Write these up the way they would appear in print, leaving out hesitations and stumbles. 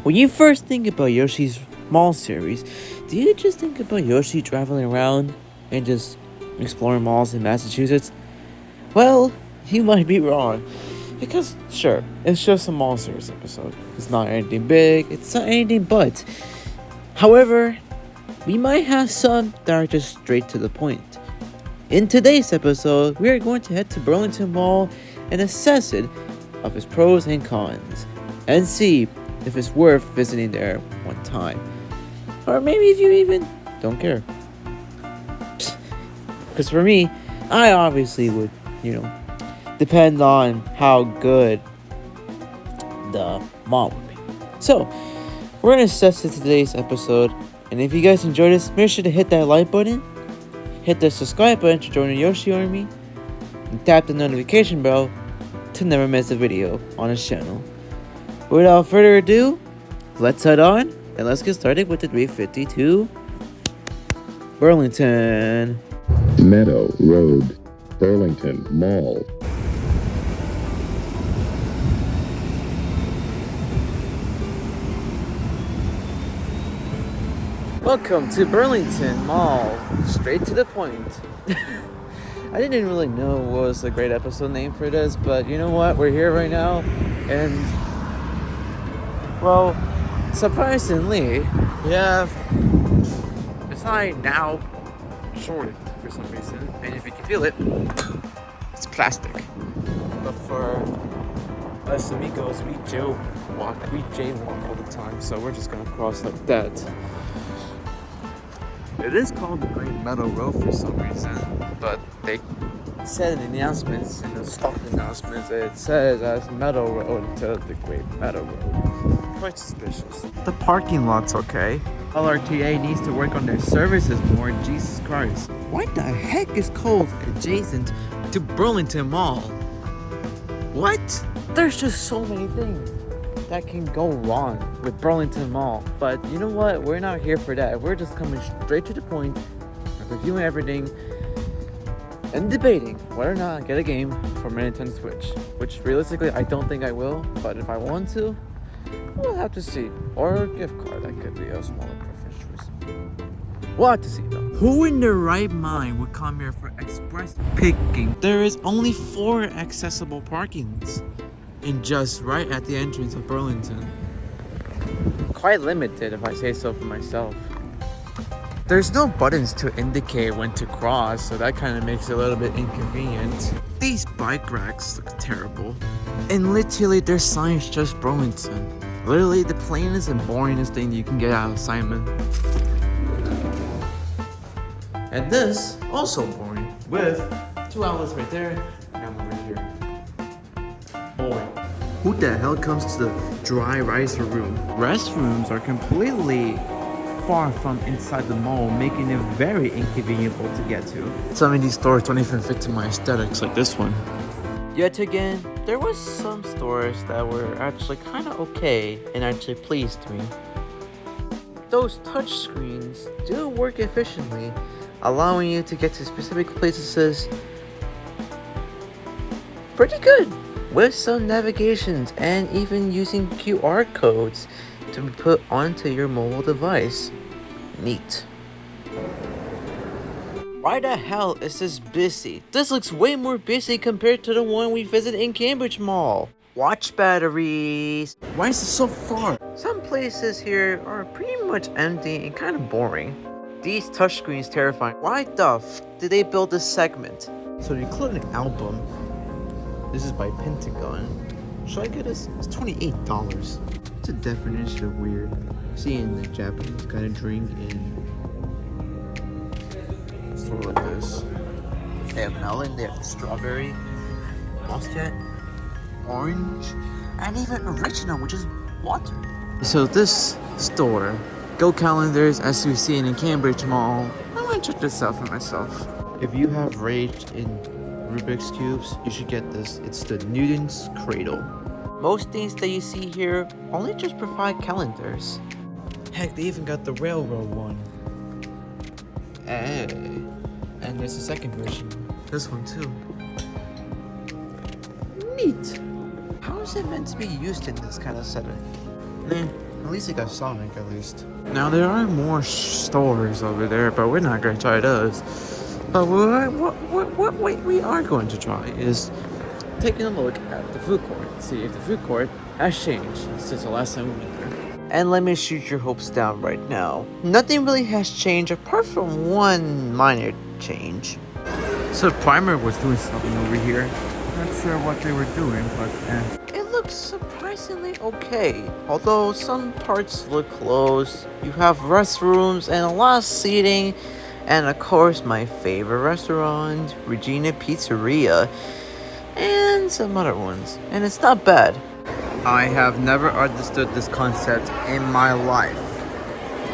When you first think about Yoshi's Mall series, do you just think about Yoshi traveling around and just exploring malls in Massachusetts? Well, you might be wrong. Because, sure, it's just a mall series episode. It's not anything big, it's not anything but. However, we might have some that are just straight to the point. In today's episode, we are going to head to Burlington Mall and assess it of its pros and cons, and see if it's worth visiting there one time. Or maybe if you even don't care. Because for me, I obviously would, depend on how good the mall would be. So, we're going to assess it today's episode. And if you guys enjoyed this, make sure to hit that like button, hit the subscribe button to join the Yoshi Army, and tap the notification bell to never miss a video on this channel. Without further ado, let's head on and let's get started with the 352 Burlington. Meadow Road, Burlington Mall. Welcome to Burlington Mall. Straight to the point. I didn't really know what was a great episode name for this, but you know what? We're here right now, and well, surprisingly, we have a sign now shorted for some reason, and if you can feel it, it's plastic. But for us amigos, we jaywalk all the time, so we're just gonna cross like that. It is called the Great Meadow Road for some reason, but they said in the announcements, in the stock announcements, it says as Meadow Road instead of the Great Meadow Road. Quite suspicious. The parking lot's okay. LRTA needs to work on their services more. Jesus Christ. What the heck is called adjacent to Burlington Mall? What? There's just so many things that can go wrong with Burlington Mall. But you know what? We're not here for that. We're just coming straight to the point, reviewing everything, and debating whether or not I get a game for my Nintendo Switch. Which realistically, I don't think I will. But if I want to, we'll have to see. Or a gift card. That could be a smaller preference choice. We'll have to see though. Who in their right mind would come here for express picking? There is only 4 accessible parkings. And just right at the entrance of Burlington. Quite limited if I say so for myself. There's no buttons to indicate when to cross, so that kind of makes it a little bit inconvenient. These bike racks look terrible. And literally their sign's just Burlington. Literally the plainest and boringest thing you can get out of Simon. And this, also boring, with 2 outlets right there, and I'm over here. Boring. Who the hell comes to the dry ricer room? Restrooms are completely far from inside the mall, making it very inconvenient to get to. Some of these stores don't even fit to my aesthetics, like this one. Yet again, there was some stores that were actually kind of okay and actually pleased me. Those touch screens do work efficiently, allowing you to get to specific places pretty good, with some navigations and even using QR codes to be put onto your mobile device. Neat. Why the hell is this busy? This looks way more busy compared to the one we visited in Cambridge Mall. Watch batteries. Why is it so far? Some places here are pretty much empty and kind of boring. These touchscreens terrifying. Why the f did they build this segment? So you include an album. This is by Pentagon. Should I get this? It's $28. It's a definition of weird. Seeing the Japanese kind of drink in a store like this. They have melon, they have strawberry, muscat, orange, and even original, which is water. So this store, Go Calendars, as we've seen in Cambridge Mall. I might check this out for myself. If you have rage in Rubik's Cubes, you should get this. It's the Newton's Cradle. Most things that you see here only just provide calendars. Heck, they even got the railroad one. Hey. And there's a second version. This one too. Neat. How is it meant to be used in this kind of setting? At least you got Sonic, at least. Now, there are more stores over there, but we're not going to try those. But what we are going to try is taking a look at the food court. See if the food court has changed since the last time we went there. And let me shoot your hopes down right now. Nothing really has changed apart from one minor change. So Primer was doing something over here. Not sure what they were doing, but it looks surprisingly okay. Although some parts look closed. You have restrooms and a lot of seating. And of course my favorite restaurant, Regina Pizzeria. And some other ones. And it's not bad. I have never understood this concept in my life.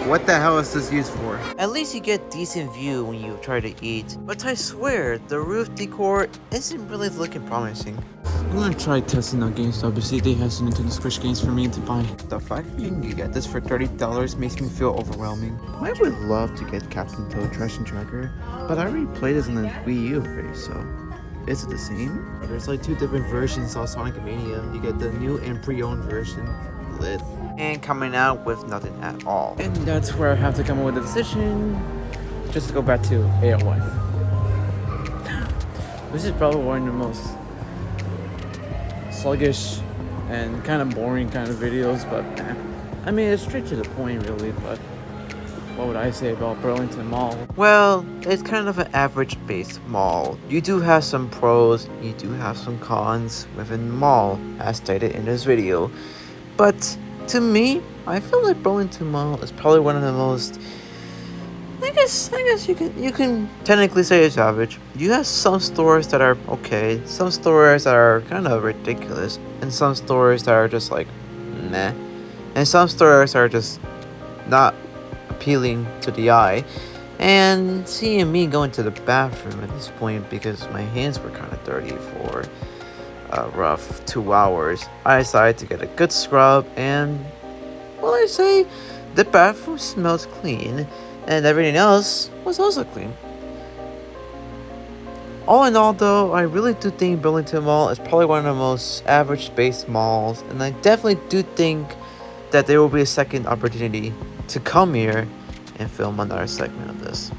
What the hell is this used for? At least you get decent view when you try to eat. But I swear, the roof decor isn't really looking promising. I'm gonna try testing out GameStop to see if they have some Nintendo Switch games for me to buy. The fact that you can get this for $30 makes me feel overwhelming. I would love to get Captain Toad Trash and Tracker, but I already played this on the Wii U already, so... Is it the same? There's like two different versions of Sonic Mania. You get the new and pre-owned version. Lit. And coming out with nothing at all. And that's where I have to come up with a decision. Just to go back to AOF. This is probably one of the most sluggish and kind of boring kind of videos, but I mean, it's straight to the point really, but what would I say about Burlington Mall? Well, it's kind of an average-based mall. You do have some pros, you do have some cons within the mall, as stated in this video. But to me, I feel like Burlington Mall is probably one of the most... I guess you can technically say it's average. You have some stores that are okay, some stores that are kind of ridiculous, and some stores that are just like, meh. And some stores are just not appealing to the eye. And seeing me go into the bathroom at this point because my hands were kind of dirty for a rough 2 hours, I decided to get a good scrub, and well, I say the bathroom smells clean and everything else was also clean. All in all though, I really do think Burlington Mall is probably one of the most average space malls, and I definitely do think that there will be a second opportunity to come here and film another segment of this.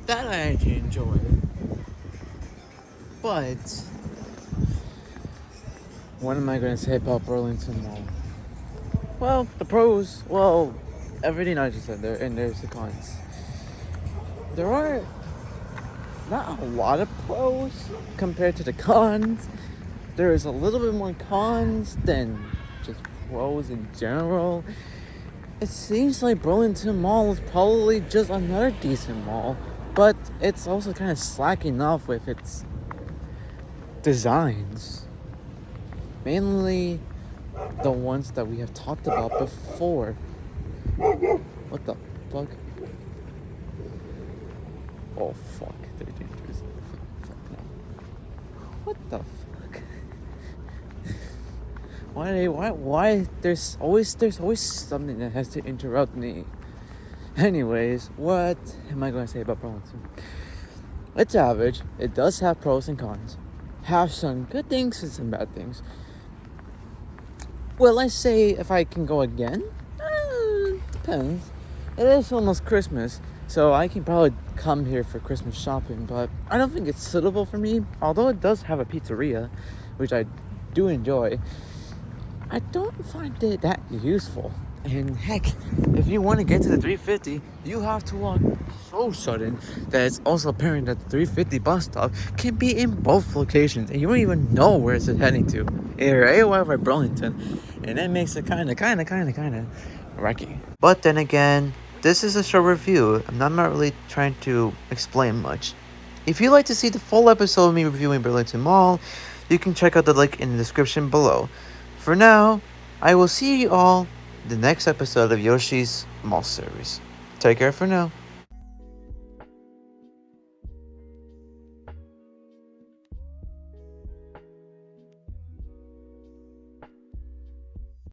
That I actually enjoyed. But what am I going to say about Burlington Mall? Well, the pros, well, everything I just said there, and there's the cons. There are not a lot of pros compared to the cons. There is a little bit more cons than just pros in general. It seems like Burlington Mall is probably just another decent mall, but it's also kind of slacking off with its designs. Mainly the ones that we have talked about before. What the fuck? Oh fuck, they're dangerous. Fuck no. What the fuck? Why there's always something that has to interrupt me. Anyways, what am I gonna say about Burlington? It's average. It does have pros and cons. Have some good things and some bad things. Will I say if I can go again? Depends. It is almost Christmas, so I can probably come here for Christmas shopping, but I don't think it's suitable for me. Although it does have a pizzeria, which I do enjoy, I don't find it that useful. And heck, if you want to get to the 350, you have to walk so sudden that it's also apparent that the 350 bus stop can be in both locations, and you don't even know where it's heading to. Either AOF or Burlington, and that makes it kind of wacky. But then again, this is a short review. I'm not really trying to explain much. If you'd like to see the full episode of me reviewing Burlington Mall, you can check out the link in the description below. For now, I will see you all in the next episode of Yoshi's Mall series. Take care for now.